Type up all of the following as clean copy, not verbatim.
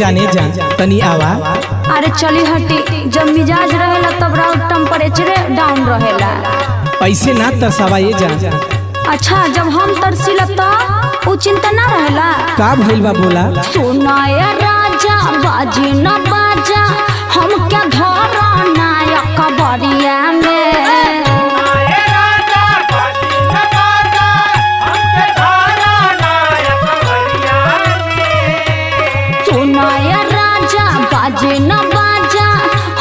जाने जा तनी आवा। अरे चली हटी, जब मिजाज रहेला तब राउर टेम्परेचर डाउन रहेला। ऐसे ना तरसावा ये जा। अच्छा जब हम तरसीला तो वो चिंता ना रहेला। का भइल बा बोला। सुनाया राजा बाजी न बाजा हम क्या धरा नायक बरिया में। सुनाया राजा बाजी न बाजा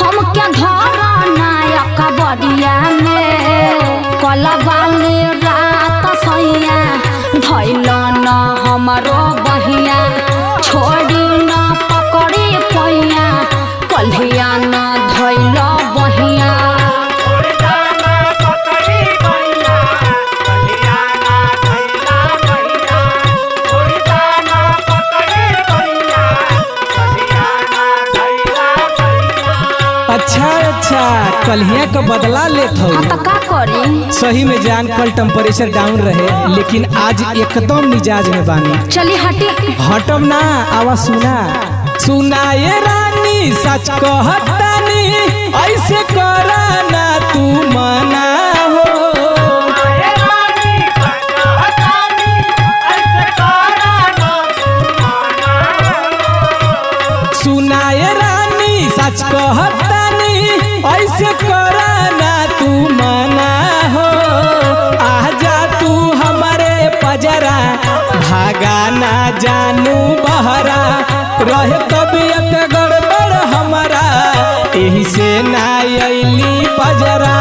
हम क्या धरा नायक बरिया में। कल वाले रात सैया धैल न हमारो बहिया छोड़ी न पकड़ी पैया कल्हिया न धैल बहिया। अच्छा अच्छा कल्हिया का बदला लेत हो। तो का करी। सही में जान कल टेम्परेचर डाउन रहे लेकिन आज एकदम मिजाज में बानी। चली हटी। हटम ना आवा सुना। सुना ये रानी सच कहतानी ऐसे करा ना तू मना हो। सुना ये रानी सच कहतानी ऐसे करा ना तू मना हो। आजा तू हमारे पजरा भागा ना जानू बहरा रहे तबियत गड़बड़ हमारा यही से ना अइली पजरा।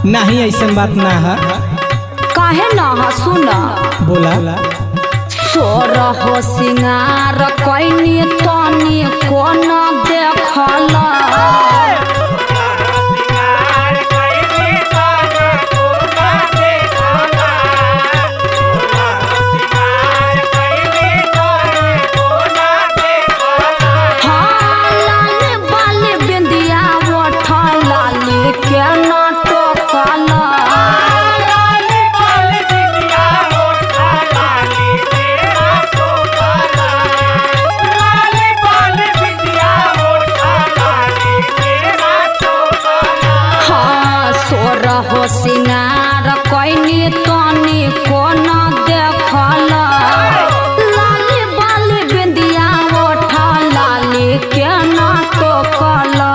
नहीं ऐसन बात ना है। काहे ना है सुना। बोला। सोर हो सिंगार कैनी तनी कोन देखला। हो सिंगार कैनी तनी कोन देखला। लाली बाली बिंदिया ओठा लाली के ना टोकला।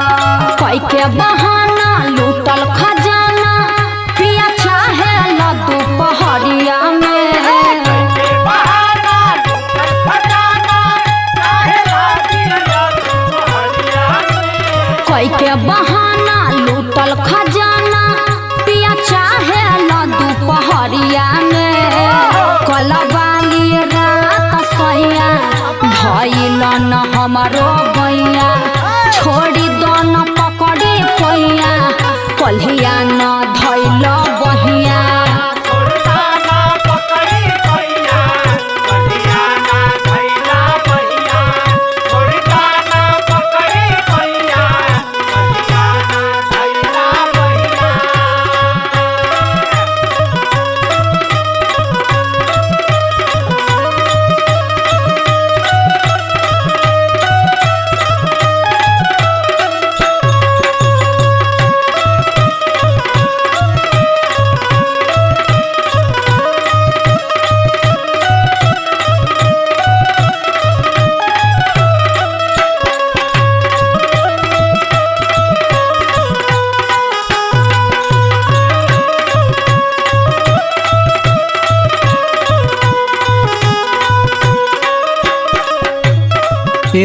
कई के बहाना लूटल खजाना पिया चाहे ल दोपहरिया में। कई के बहाना लूटल खजाना पिया चाहे ल दोपहरिया में। कल वाली रात सैया धैल न हमारो बैया छोड़ी दो न पकड़ी पैया कल्हिया न धैल बहिया।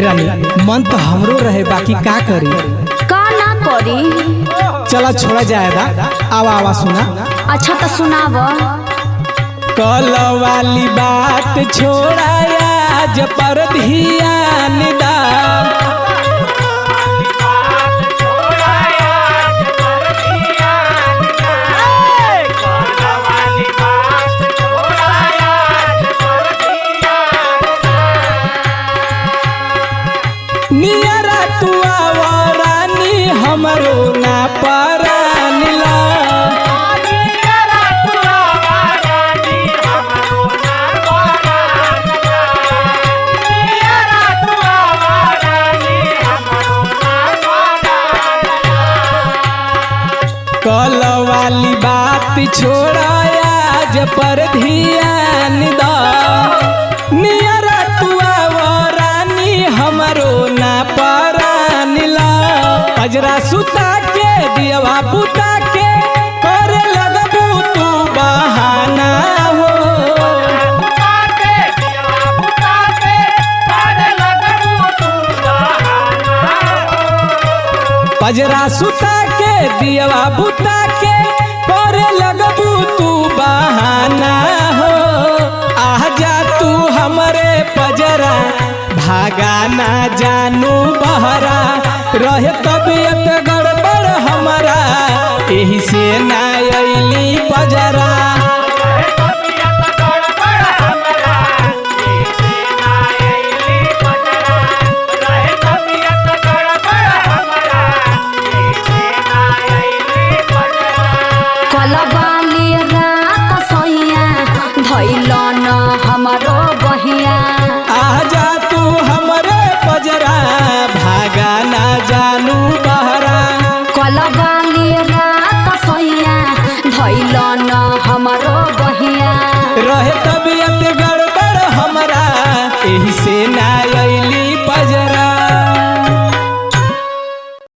रानी मन तो हमरो रहे बाकी का करी। का ना पड़ी। चला छोड़ा जाएगा। आवा आवा सुना। अच्छा तो सुनाव। कल वाली बात छोड़ाया ज पर ध्यान दा। नियरा तू आवा रानी हमरो ना परानिला। कल वाली बात छोड़ाया ज पर ध्यान दा। नियरा तू आवा रानी हमरो ना परानिला। अजरा सुता के दियवा बुता के करे लगबू तू बहाना हो। अजरा सुता के दियवा बुता के करे लगबू तू बहाना हो। आजा तू हमरे पजरा भागा ना जानू बहरा। रहे तबीयत गड़बड़ हमारा यही से ना अइली पजरा। कल वाली रात सोइया धैल न हमारो बहिया। आजा तू हमरे पजरा भागा ना जानू बहरा। कल वाली रात सोइया धैल न हमारो बहिया। रहे तबीयत